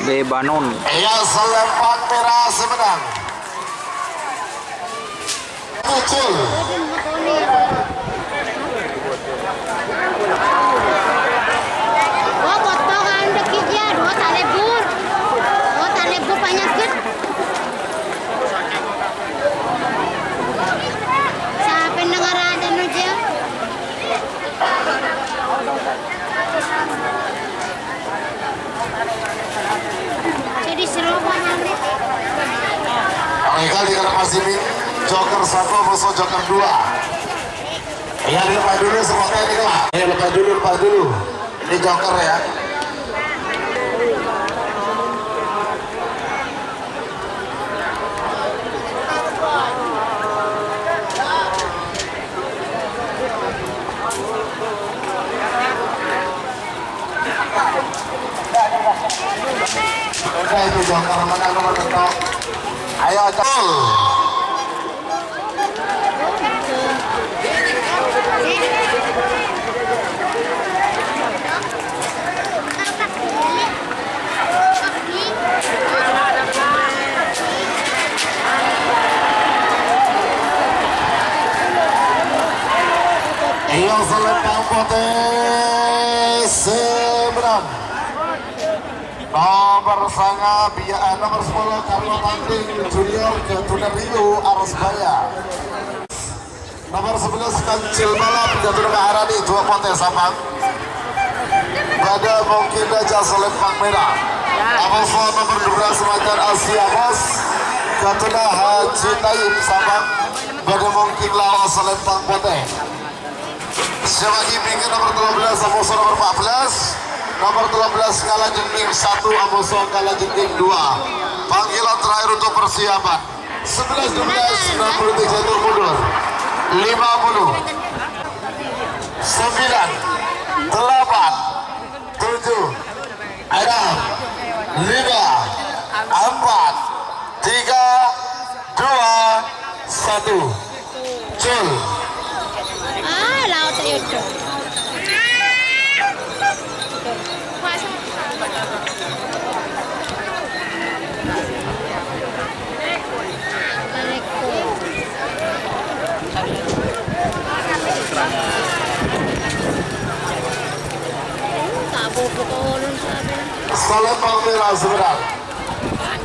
Lebanon. Iya, selempang merah semenang. Muncul. Oh, potongan dekitnya, dua talebur. Oh, talebur banyak kan? Siapa yang dengar ada aja? Jadi seru banget. Mereka dikira masih Joker 1 musuh Joker 2. Iya, dilepas dulu semuanya ini lah. Iya, lepas dulu. Ini Joker ya. Oke, itu Joker menang nomor 1. Ayo, Joker. Iya, selempang potes seberang. Nomor sanga biaya nomor 10 Carlo Tanding Junior Jatunan Rio Arsbaya. Nomor 11 Kancil Balap Jatunan Harani 2 potes samang. Pada mungkin aja selempang merah. Amoso nomor 12 Macan Asia Bos Jatunan Haji Taib samang. Pada mungkin lawan selempang potes. Sebagai pinggir nomor 12 Amoso nomor 14. Nomor 12 Kala Jengking 1 Amoso Kala Jengking 2. Panggilan terakhir untuk persiapan 11 12 60 detik jatuh mundur 50 9 8 7 6 5 4 3 2 1 cul. Laut itu. Selempang merah sebenarnya.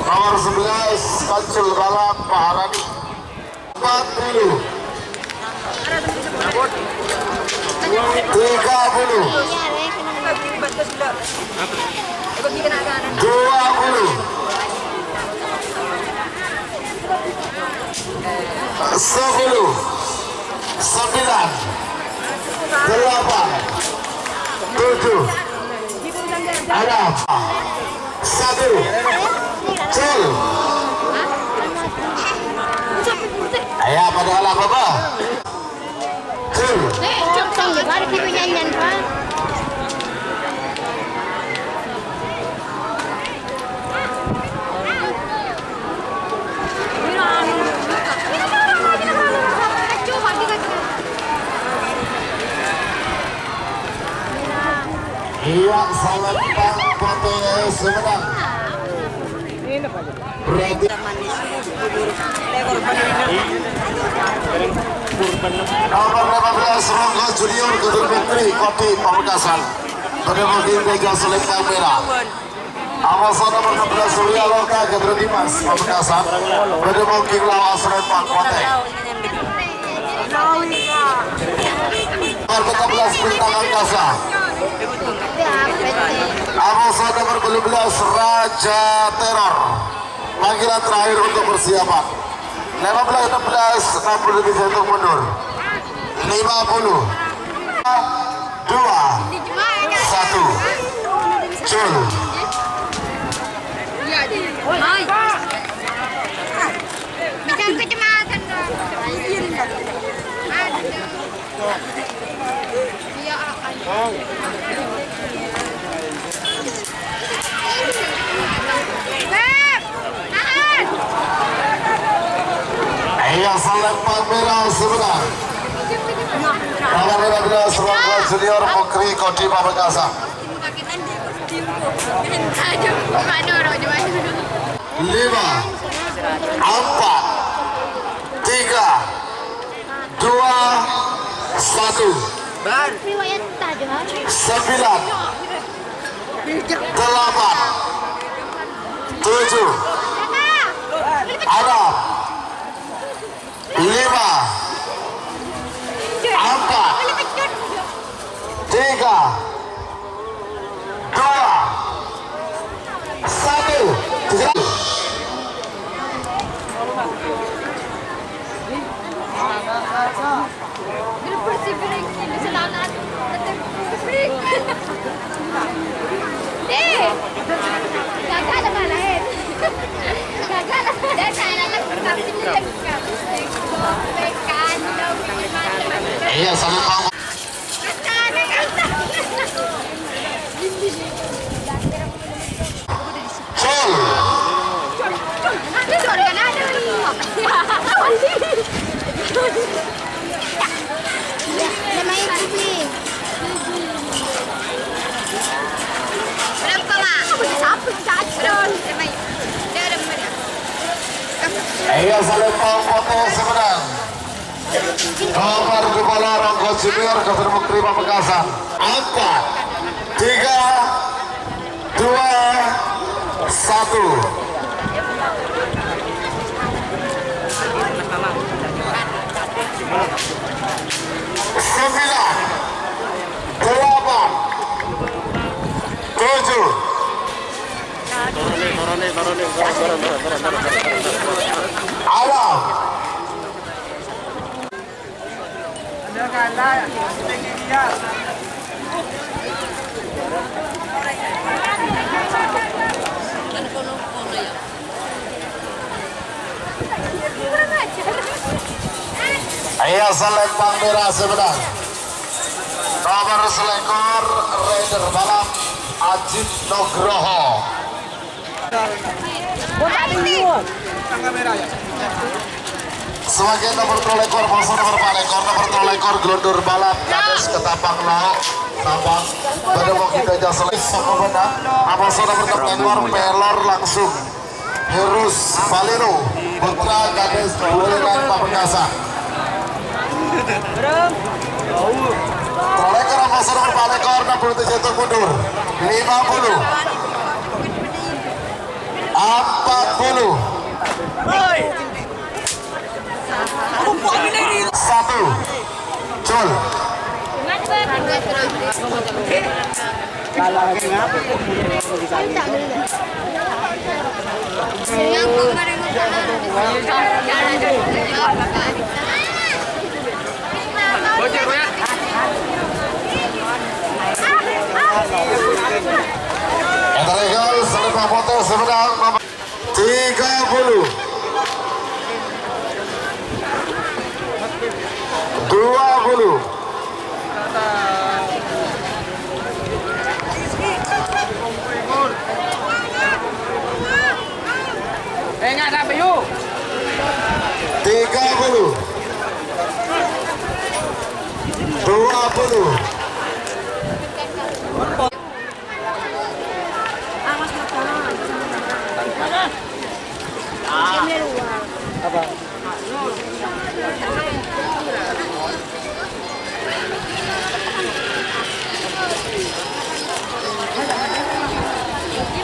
Nomor 11 Kancil Balap Maharani 40 30 20 10 9 8 7 6 1 cul. Ayah pada alam apa? Cul. Contoh ya, baru kita nyanyian Pak. Iya, selempang potes semenang. Berarti nomor 15 Ronggo Junior Gedung Putri Kopi Pamekasan. Pada mungkin Gajah selempang merah. Amoso nomor 16 Surya Loka Gedung Dimas Pamekasan. Pada mungkin lawan selempang potes. Nomor 14 Bintang Angkasa. Amoso nomor 12 Raja Teror. Panggilan terakhir untuk persiapan 15 16 60 detik jatuh mundur 50 2 1 cul. Macam kecamatan dia akan Iya, selempang merah sebenarnya. Nomor 15 Ronggo Junior Putri Kopi Pamekasan. Lima, empat, tiga, dua, satu, Riwayat tajam. 9, 8, 7, 6, 5, 4, 3, 2, 1. Iya, saling mau. Col. Iya, saling mau potensi menang. Nomor kepala Ronggo Junior ketemu Prima Pekasan. 4, 3, 2, 1. Sembilan, 8, 7. Alam. Iya, selempang merah sebenarnya. Nomor selekor Raider balap Ajit Nugroho. Sebagai nomor trolekor, masuk nomor palekor, nomor trolekor Glondur balap Kades Ketapang Lauk Tapang pada mau kita jasa Sokobenda Amasuk nomor trolekor pelor langsung Hirus Valero Putra Kades Bulelan Pamekasan. Trolekor amasuk nomor palekor 67 untuk mundur 50 40 1. Col. Legal, selama foto sebentar 30 20. Enggak sampai yuk. 30 20.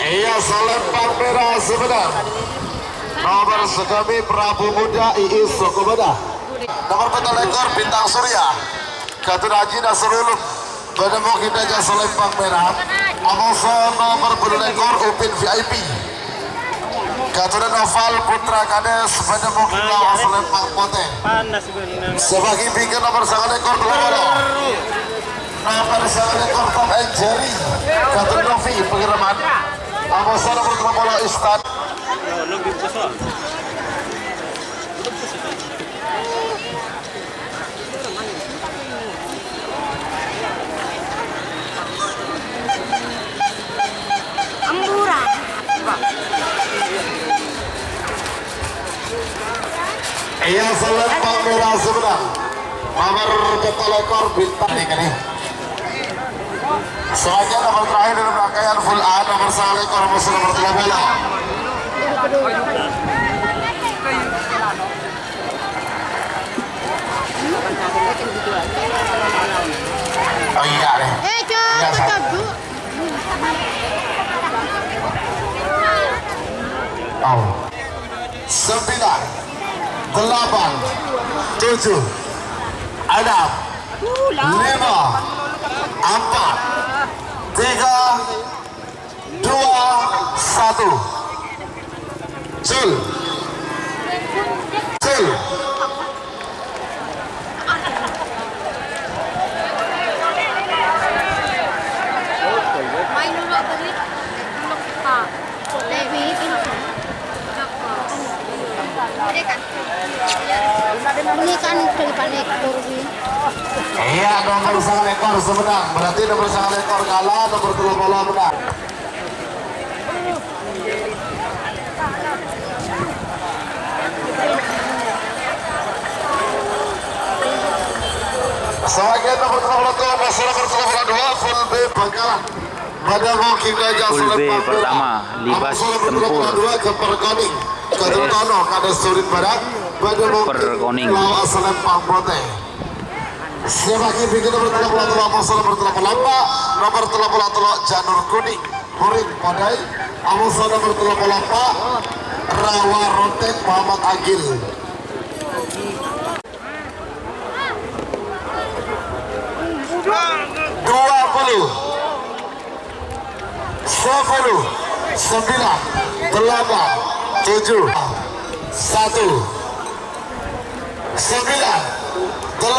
Iya, selempang merah sebentar. Nomor sekami Prabu Muda Iis Sokobeda. Nomor petolekor Bintang Surya Gatun Haji Nasruluk. Bertemu kita jasa selempang merah. Amoso nomor petolekor Upin VIP Gatun Noval Putra Kades. Bertemu kita selempang pote. Sebagai pinggir nomor sangat ekor Lolo. Nomor sangat ekor Tom and Jerry Gatun Novi pengiriman. Amoso nomor Tromolo Istan. Ambura. Iya, selempang merah sebentar. Nomor petolekor Bintang ini. Selanjutnya nomor terakhir dalam rangkaian full A nomor 1 ekor musuh nomor 13. Oh iya deh. Iya, coba. Oh. 9, 8, 7, 6, 5, 4, 3, 2, 1. Cul. Cul. Ini kan daripada ekor ini. Iya, nomor 1 ekor semenang. Berarti nomor 1 ekor kalah, nomor 20 menang. Sebagai nomor 32, masih nomor 32, full B Bangkalan. Pada Moking Gajah Full B Selepan pertama, Libas Tempur ke Perkoning, ke Tono, ke Surit Barat. Pada Perkoning. Lawa Selempang Bote. Sebagai bikin nomor 33, masih nomor 34, nomor 33 Janur Kuning, Hurin Podai. Amusa nomor 34, Rawa Rotek Muhammad Agil. 10, 9, 8, 7, 1, 9, 8,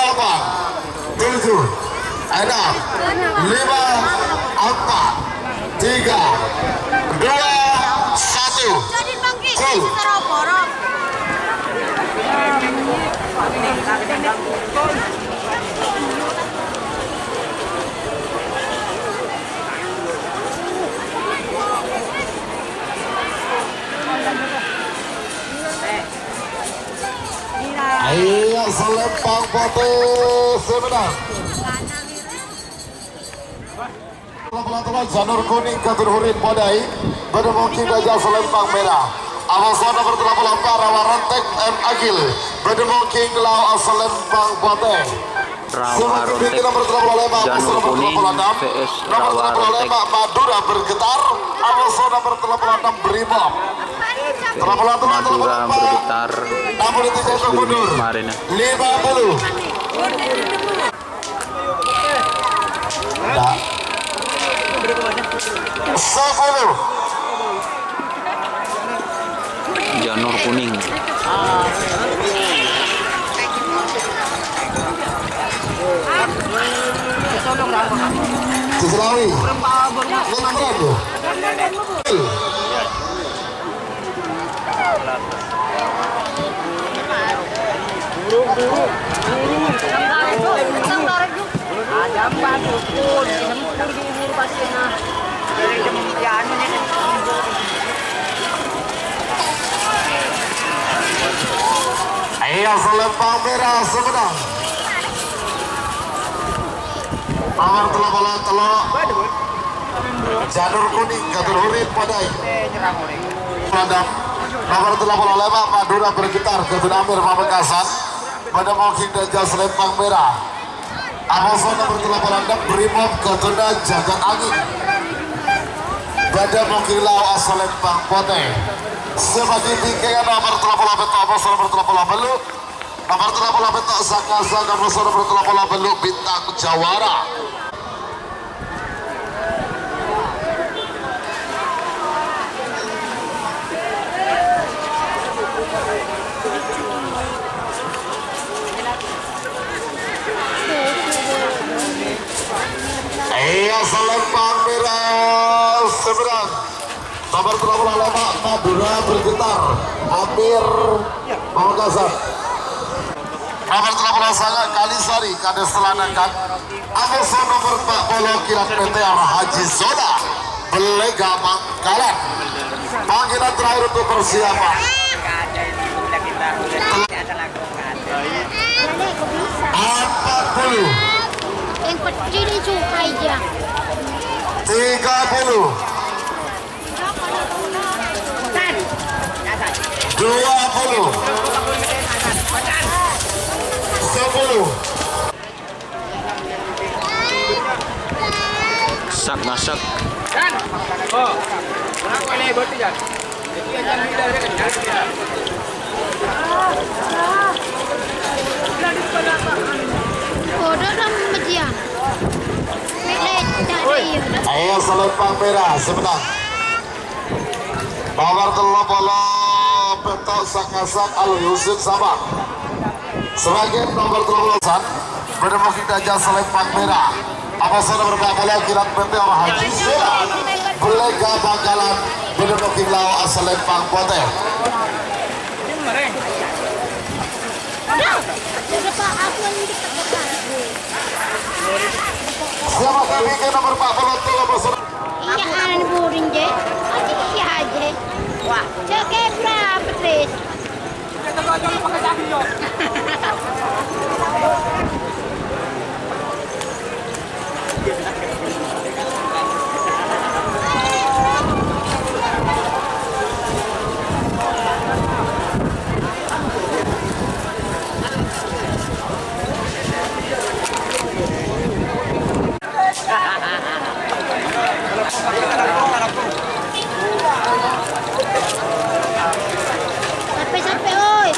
7, 6, 5, 4, 3, 2, 1. Full. Iya, Selempang Bote semenang. Telah Janur Kuning Keturhurin Podai Bedemoki Gajah Selempang Merah. Awasan nomor 34 Rawa Rentek M Agil Bedemoki Lau Selempang Bote. Rawa Rentek Janur Kuning vs Rawa Rentek Madura bergetar. Awasan nomor 36 Brimob Madura bergetar kemarin ya. 50. Nah. 10. Janur Kuning. Selawi. Nomor berapa? Ayo Selempang Merah semenang. Nomor 33 Janur Kuning Keturhurin Podai. Padam. Nomor 85 Madura bergetar Ketun Amir Pamekasan. Pada Moking Gajah Selempang Merah. Amoson nomor 86 Brimob Ketuna Jagat Angin. Pada Moking Lau Selempang Bote. Sebagai tingkatnya nomor 38 Amoson nomor 30 Beluk. Nomor 38 Sakasa Amoson nomor 30 Beluk Bintang Jawara. Iya Selempang Merah seberang. Nomor 35 Madura bergetar Amir Pamekasan. Nomor 39 Kalisari Kades Telanakan. Amoson nomor 40 Kilat PTR Haji Zola Belega Bangkalan. Panggilan terakhir untuk persiapan 40. Yang kecil itu aja. 30 20 10 Sak masak. Kan? Oh. Berapa ini berarti Jan? Jadi Jan bila dia kan Jan. Bodoh dong mejian. Pilih cari. Ayo selempang merah sebentar. Bawar bola petok sakasak Al Yusuf Sabah. Sebagai nomor 13 bertemu kita jasa selempang merah. Apa sudah berbakala kirat PT orang Haji Sela Belega Bangkalan bertemu kita asal lempang pote. Siapa kami ke nomor 40 apa sudah? Iya anak boring je. Iya aja. Wah, cek berapa Tris? Kita gojol pakai kaki yo. Sampai oi.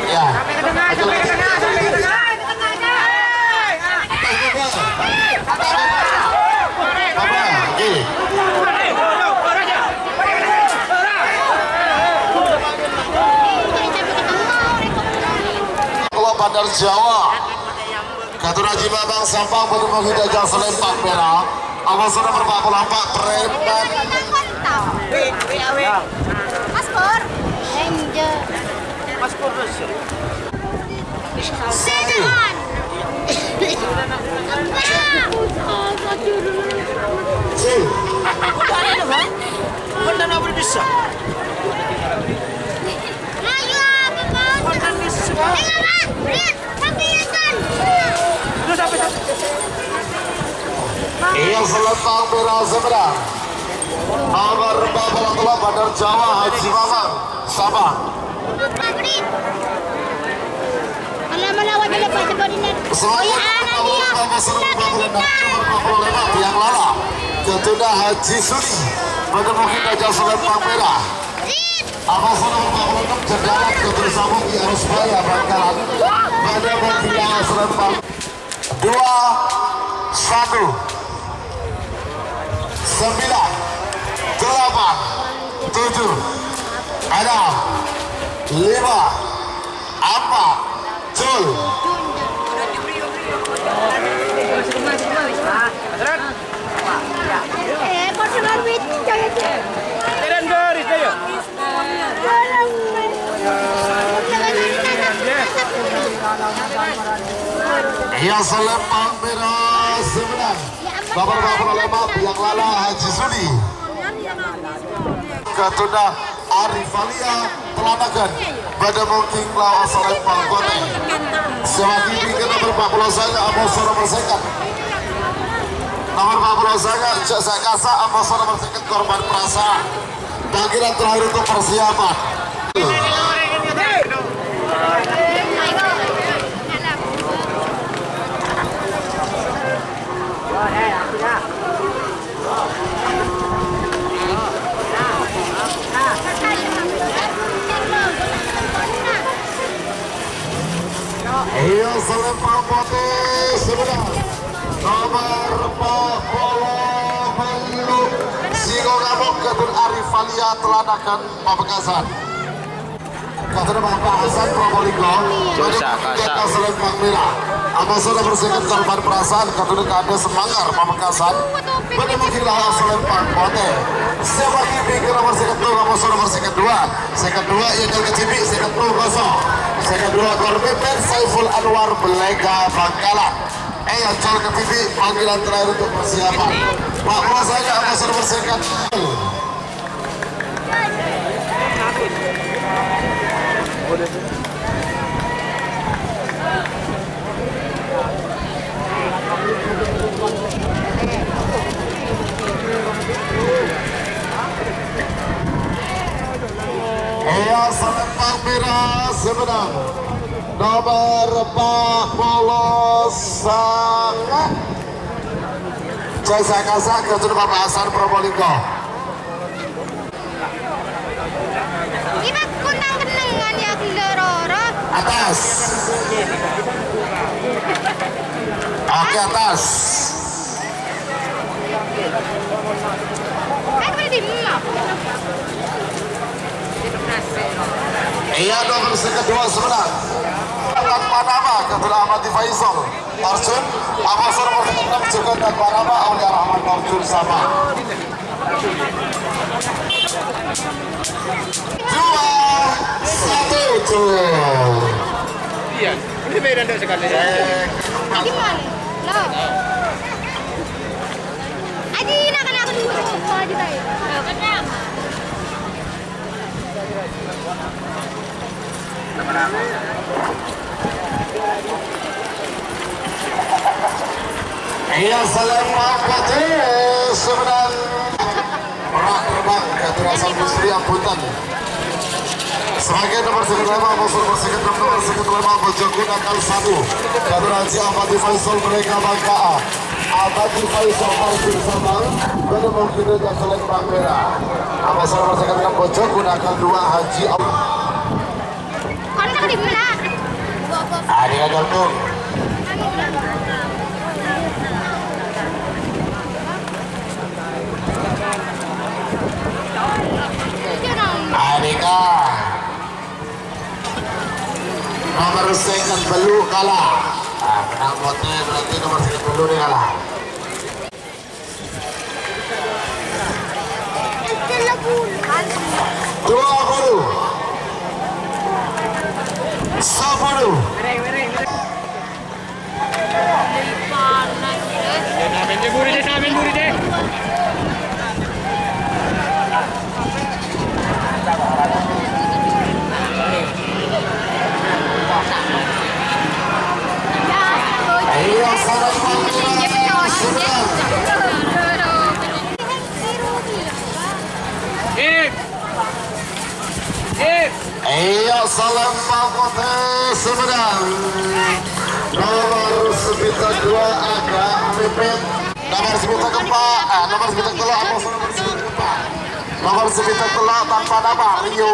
Ya. Kalau Bandar Jawa Katu Raji Babang Sampang bertemu kita jauh selempang merah. Apa sudah berpaku lampak preman Paspor. Ranger. Paspor terus. Setan. Mana nak berbisa? Ayo, Bapak. Mana bisa? Lihat, sampaikan. Terus sampai Iya selempang merah sebenarnya. Nomor 42 Bandar Jawa Haji Mamang Sabah. Madrid. Mana wajah lepas sebodinan. Yang lala Ketua Haji Sudi bertemu kita jauh selempang merah. Apa sudah berpaku jajaran Ketua Sabung di Arus Baya Bangkalan pada kita selempang 2 1 9 8 7 ada 5 4 Jul Personal meeting jangan. Jalan garis dia. Iya selempang merah sebenarnya. Bapak-bapak lemak yang lala Haji Sudi. Ketua Arifalia Telanakan pada mungkin lawan selempang kote. Semakin tinggi nomor 40 saja Amos nomor sekat. Nomor 40 saja saya kasih Amos nomor sekat korban perasaan. Bagian terakhir untuk persiapan. Iya selempang putih sebenarnya nomor 40 Singo Gamong Ketun Arifalia Telanakan Pamekasan. Ketun Bapak Hasan Probolinggo kita selempang merah. Apa sudah bersihkan korban perasaan Ketun Kade Semanggar Pamekasan pada mungkin lawan selempang putih. Siapa pikir nomor sekat 2 nomor sekat 2 sekat 2 yang dari Cibik sekat 2 kosong. Sekat 2 korban Saiful Anwar Belega Bangkalan. Ancol ke TV panggilan terakhir untuk persiapan. Pak Prasanya Ambassador bersihkan. Selempang merah sebenang nomor 40 sangat Jasa Kasak Ketua Bapak Hasan Probolinggo. Ini kunang kenangan ya Kilororo. Atas. Oke atas. Boleh di map. Iya nomor kedua sebenarnya tanpa nama Ketua Ahmadi Faisal Arjun Ambassador nomor 6 juga tanpa nama Aulia Rahman Arjun sama 2-1 Iya, ini beda ndak sekali. Gimana? Lo. Aji nak kena aku dulu. Aji tayo. Kenyang. Iya selempang putih sebenarnya orang terbang Ketua Sambustri Amputan sebagai nomor 5 musuh bersihkan nomor 5 Bojokun akal 1 Ketua Haji Ahmadi Faisal mereka Bangka Ahmadi Faisal Marjir Sabang dan mungkin juga selempang merah Ambassador bersihkan Bojokun akal 2 Haji Kalau nak di mana? Ada gantung. Adika nomor second belu kalah. Menang bote berarti nomor second belu dia kalah. Dua belu. 10. Samin buri deh, samin buri deh. Iya sangat Iya salam putih Sumedang nomor 92 agak mepet nomor 94 nomor 93 nomor 93 tanpa nama Rio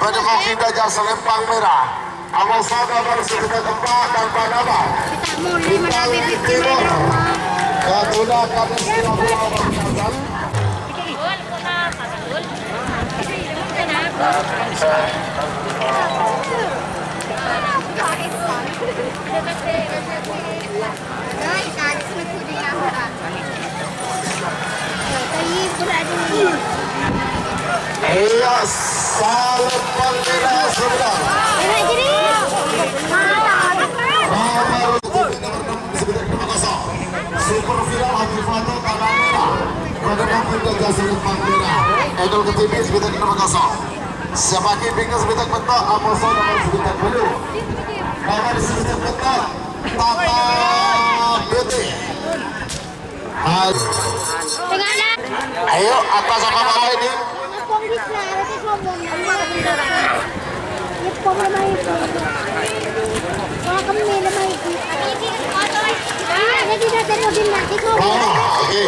pada mungkin gajah selempang merah Ambassador nomor 94 tanpa nama Bintang Timur Ketua Kadis Timur Iya, salam panggilan sebelah. Super viral Haji Fato Tanah Merah. Pada mampu gajah selempang merah. Edol ke TV sebentar nomor 0. Siapa kipingnya sebentar bentuk Ambassador nomor sebentar dulu. Nomor sebentar bentuk Tata Beauty. Ayo atas apa bawah ini? Oke.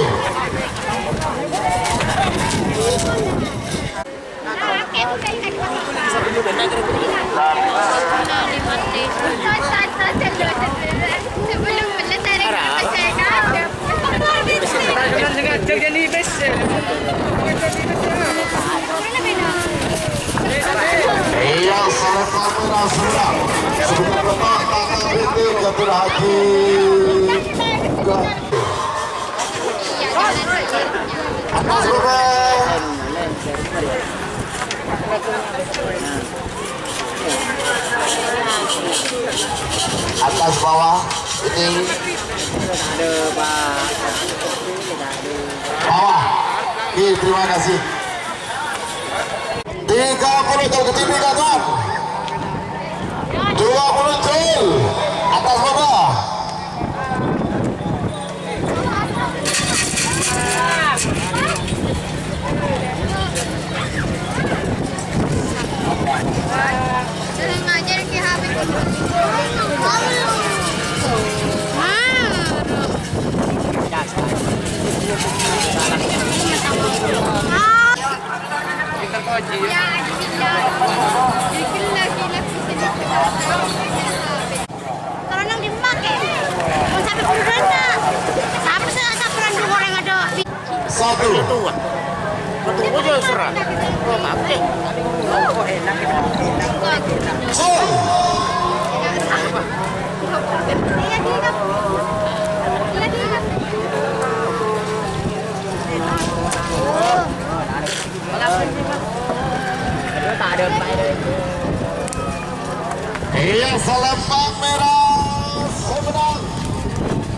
Iya, selempang merah sebelah. Sebentar Bapak Tata Binti Ketua Haji. Atas Bapak. Atas bawah ini Bawah. Oke, terima kasih. 30 jol ke sini kawan. 20 jol atas bawah. Kalau nang dipakai, mau sampai puluhan tak? Sampai sasaran dulu orang ada. Satu. Betul aja serah. Oh, maaf deh. Oh, enak. Jol. Iya, selempang merah sebenang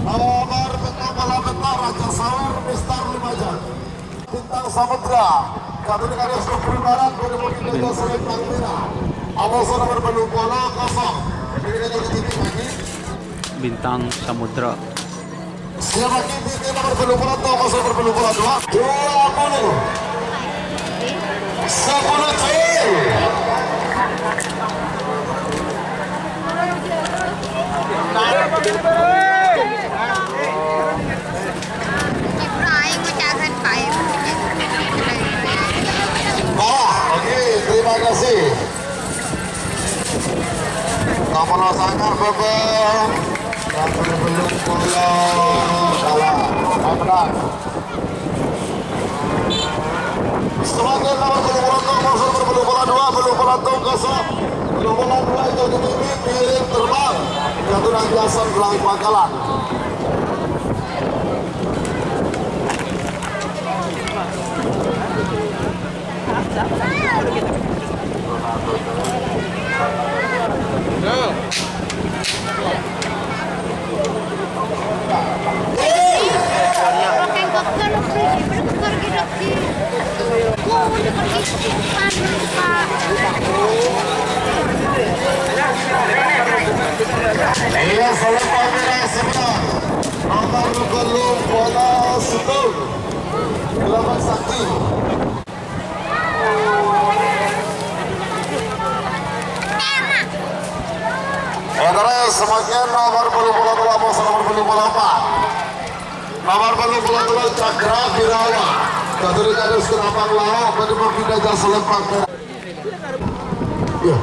nomor bola bentar Raja Sawar Mister Lumajang Bintang Samudra Kabupaten Karius Barat Budi Jaga selempang merah awas nomor belum bola kosong ini titik lagi Bintang Samudra. siapa titik nomor belum bola kosong nomor belum bola 20 10 jil. Bawah, oke, terima kasih. Nomor sangat bebel, dan belum bola salah, benar. Sebagai nomor belum bola 2, belum bola kosong, belum bola 2 itu dimimik miring terbang, jatuh nanti asal gelang Bangkalan. Iya, selempang merah sebentar. Nomor belum bola setul. Gelapan Sakti. Terus semakin nomor belum bola 2 bos nomor belum bola 4. Nomor belum bola 2 Cakra Birawa. Kategori Karius Kenapang Lawa pada berpindah jasa selempang merah. Ya.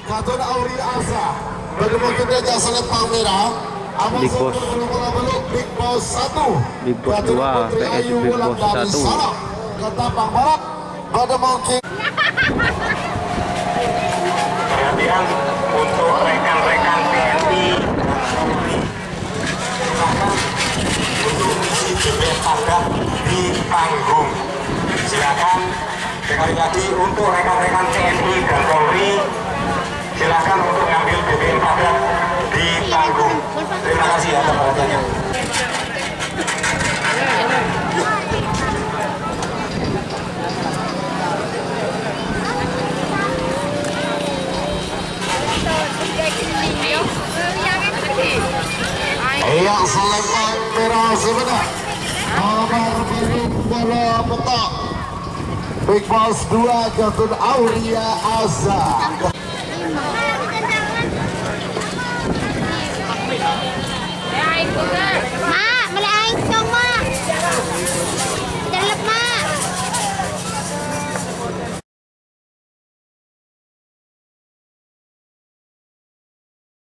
Katun Auri Asa bagaimana jasa lempang merah Big Boss. Big Boss 1 Big Boss 2 PS Big Boss 1. Ketapang Barat pada mungkin perhatian untuk rekan-rekan TNI untuk isi BBM padat di panggung. Silakan sekali lagi untuk rekan-rekan TNI dan Polri, silakan untuk ngambil BBM padat di panggung. Terima kasih atas perhatiannya. yang selempang merah sebenar nomor biru bola petak Big Boss 2 Katun Auria Aza. Ma,